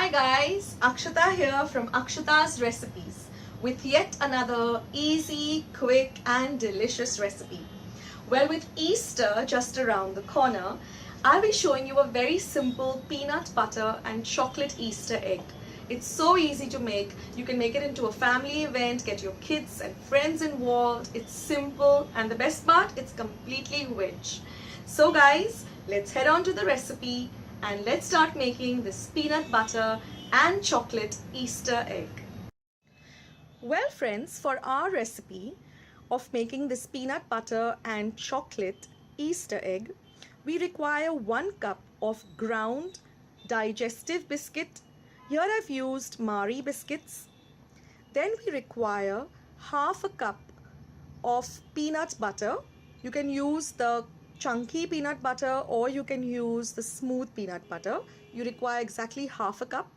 Hi guys, Akshata here from Akshata's Recipes with yet another easy, quick and delicious recipe. Well, with Easter just around the corner, I'll be showing you a very simple peanut butter and chocolate Easter egg. It's so easy to make. You can make it into a family event, get your kids and friends involved. It's simple and the best part, it's completely veg. So guys, let's head on to the recipe and let's start making this peanut butter and chocolate Easter egg. Well friends, for our recipe of making this peanut butter and chocolate Easter egg, we require 1 cup of ground digestive biscuit. Here I've used Marie biscuits. Then we require half a cup of peanut butter. You can use the chunky peanut butter or you can use the smooth peanut butter. You require exactly half a cup.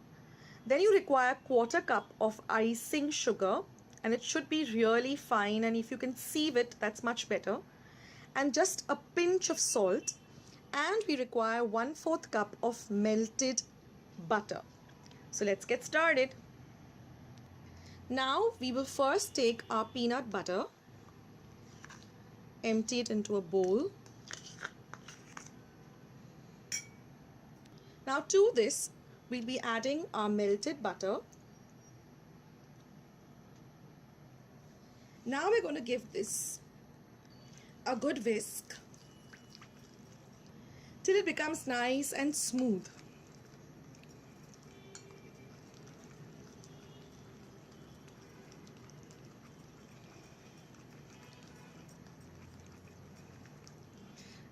Then you require 1/4 cup of icing sugar, and it should be really fine, and if you can sieve it, that's much better. And just a pinch of salt, and we require 1/4 cup of melted butter. So let's get started. Now we will first take our peanut butter, empty it into a bowl. Now to this, we'll be adding our melted butter. Now we're going to give this a good whisk till it becomes nice and smooth.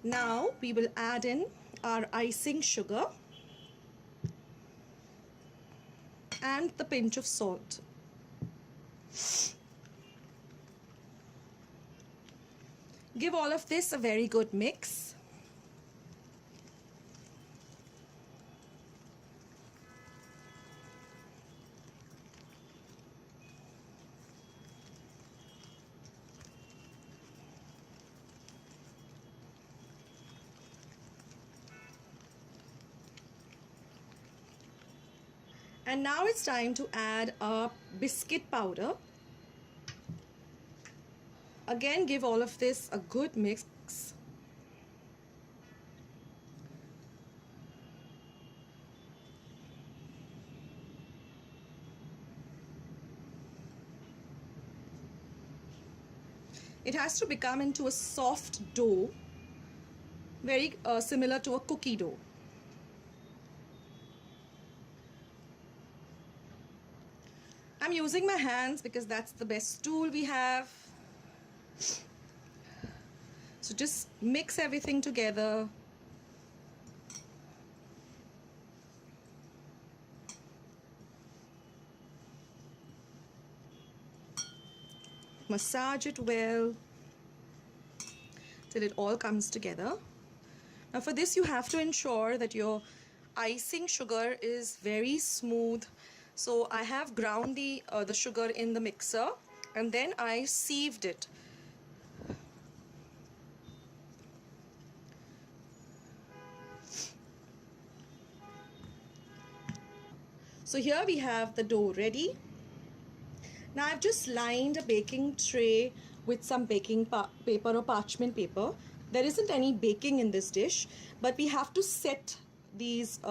Now we will add in our icing sugar and the pinch of salt. Give all of this a very good mix. And now it's time to add a biscuit powder. Again, give all of this a good mix. It has to become into a soft dough, very similar to a cookie dough. I'm using my hands because that's the best tool we have. So just mix everything together. Massage it well till it all comes together. Now for this you have to ensure that your icing sugar is very smooth. So I have ground the sugar in the mixer and then I sieved it. So here we have the dough ready. Now I've just lined a baking tray with some baking paper or parchment paper. There isn't any baking in this dish, but we have to set these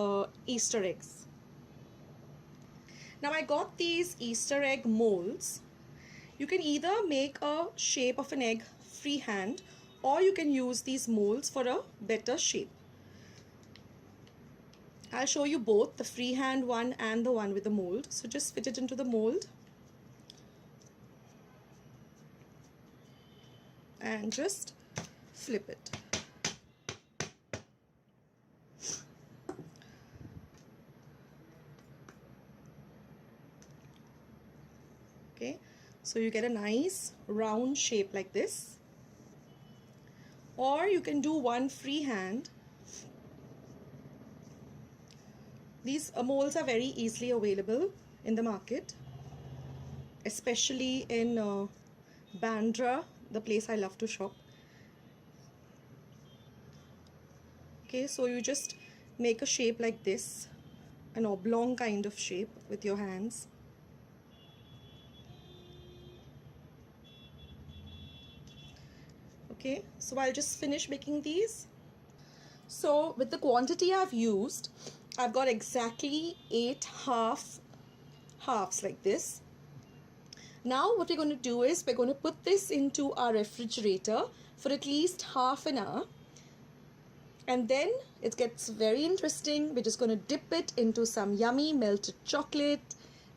Easter eggs. Now I got these Easter egg molds. You can either make a shape of an egg freehand or you can use these molds for a better shape. I'll show you both, the freehand one and the one with the mold. So just fit it into the mold and just flip it. Okay, so you get a nice round shape like this, or you can do one freehand. These molds are very easily available in the market, especially in Bandra, the place I love to shop. Okay, so you just make a shape like this an oblong kind of shape with your hands. Okay, so I'll just finish making these. So with the quantity I've used, I've got exactly 8 halves like this. Now what we're going to do is we're going to put this into our refrigerator for at least half an hour. And then it gets very interesting. We're just going to dip it into some yummy melted chocolate,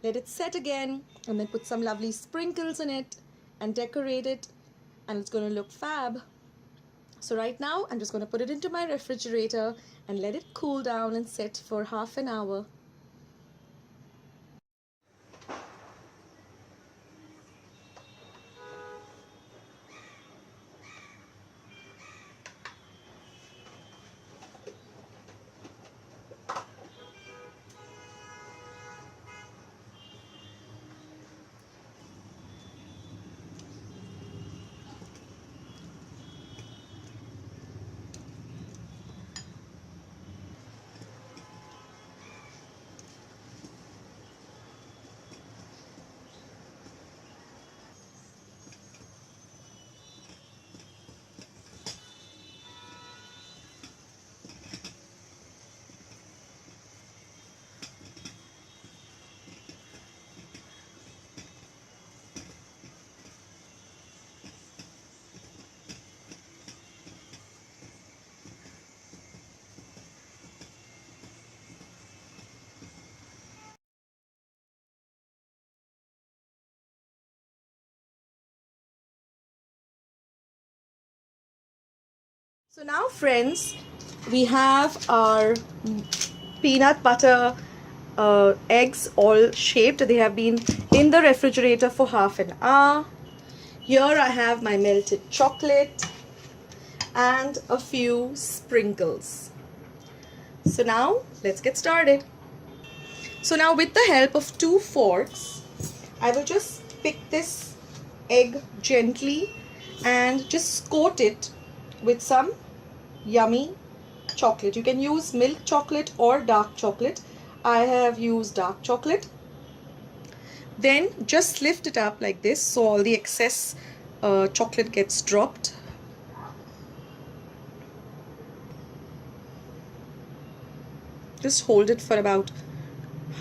let it set again, and then put some lovely sprinkles in it and decorate it, and it's going to look fab. So right now I'm just going to put it into my refrigerator and let it cool down and set for half an hour. So now friends, we have our peanut butter eggs all shaped. They have been in the refrigerator for half an hour. Here I have my melted chocolate and a few sprinkles. So now let's get started. So now with the help of 2 forks, I will just pick this egg gently and just coat it with some yummy chocolate. You can use milk chocolate or dark chocolate. I have used dark chocolate. Then just lift it up like this so all the excess chocolate gets dropped. Just hold it for about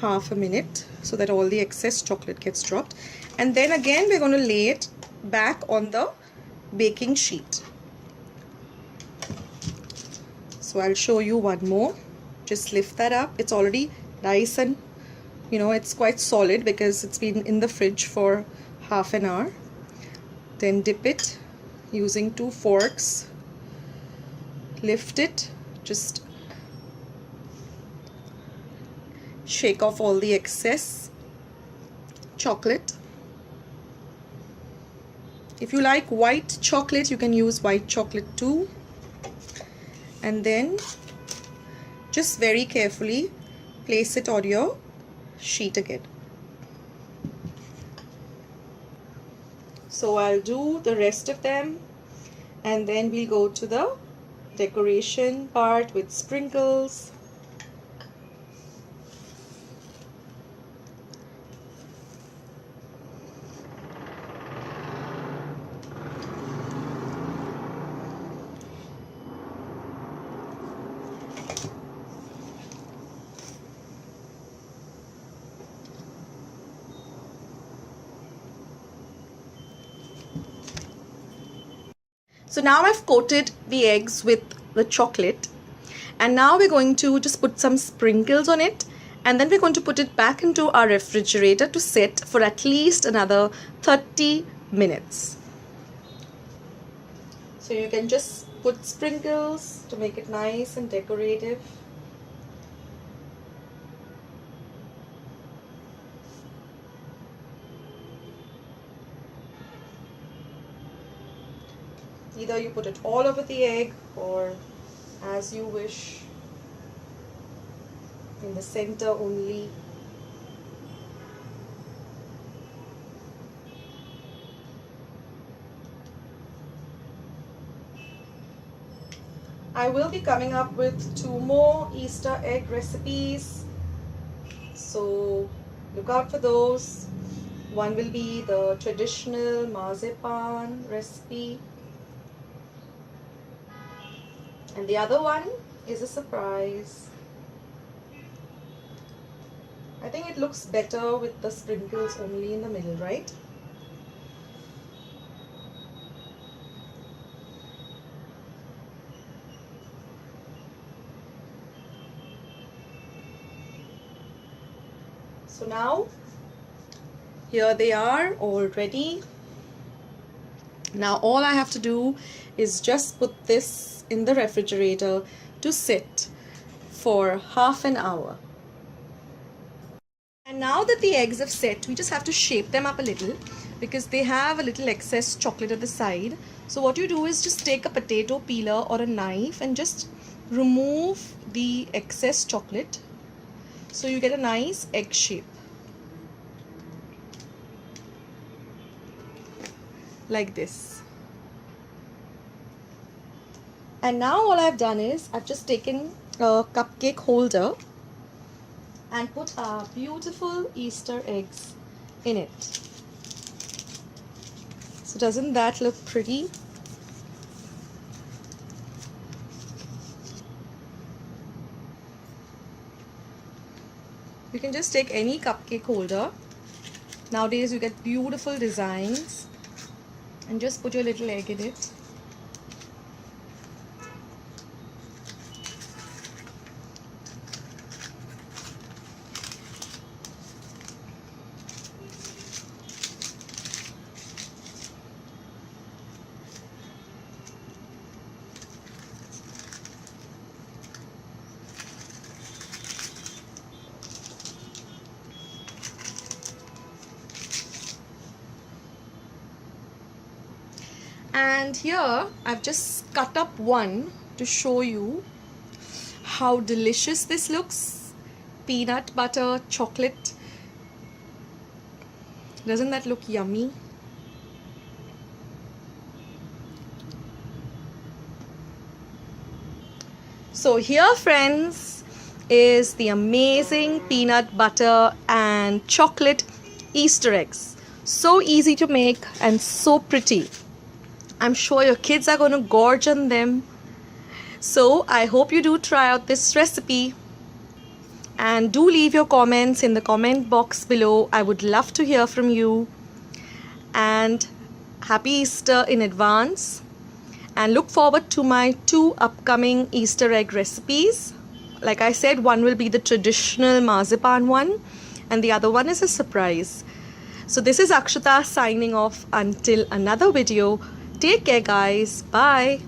half a minute so that all the excess chocolate gets dropped, and then again we're going to lay it back on the baking sheet. So I'll show you one more. Just lift that up. It's already nice and it's quite solid because it's been in the fridge for half an hour. Then dip it using 2 forks. Lift it. Just shake off all the excess chocolate. If you like white chocolate, you can use white chocolate too. And then just very carefully place it on your sheet again. So I'll do the rest of them and then we'll go to the decoration part with sprinkles. So now I've coated the eggs with the chocolate, and now we're going to just put some sprinkles on it, and then we're going to put it back into our refrigerator to set for at least another 30 minutes. So you can just put sprinkles to make it nice and decorative. Either you put it all over the egg or as you wish, in the center only. I will be coming up with 2 more Easter egg recipes So look out for those. One will be the traditional marzipan recipe, and the other one is a surprise. I think it looks better with the sprinkles only in the middle, right? So now, here they are all ready. Now all I have to do is just put this in the refrigerator to sit for half an hour. And now that the eggs have set, we just have to shape them up a little because they have a little excess chocolate at the side. So what you do is just take a potato peeler or a knife and just remove the excess chocolate so you get a nice egg shape. Like this. And now all I've done is I've just taken a cupcake holder and put our beautiful Easter eggs in it. So doesn't that look pretty? You can just take any cupcake holder. Nowadays you get beautiful designs, and just put your little egg in it. And here I've just cut up one to show you how delicious this looks. Peanut butter, chocolate. Doesn't that look yummy? So here, friends, is the amazing peanut butter and chocolate Easter eggs. So easy to make and so pretty. I'm sure your kids are going to gorge on them. So I hope you do try out this recipe. And do leave your comments in the comment box below. I would love to hear from you. And happy Easter in advance. And look forward to my 2 upcoming Easter egg recipes. Like I said, one will be the traditional marzipan one, and the other one is a surprise. So this is Akshata signing off until another video. Take care, guys. Bye.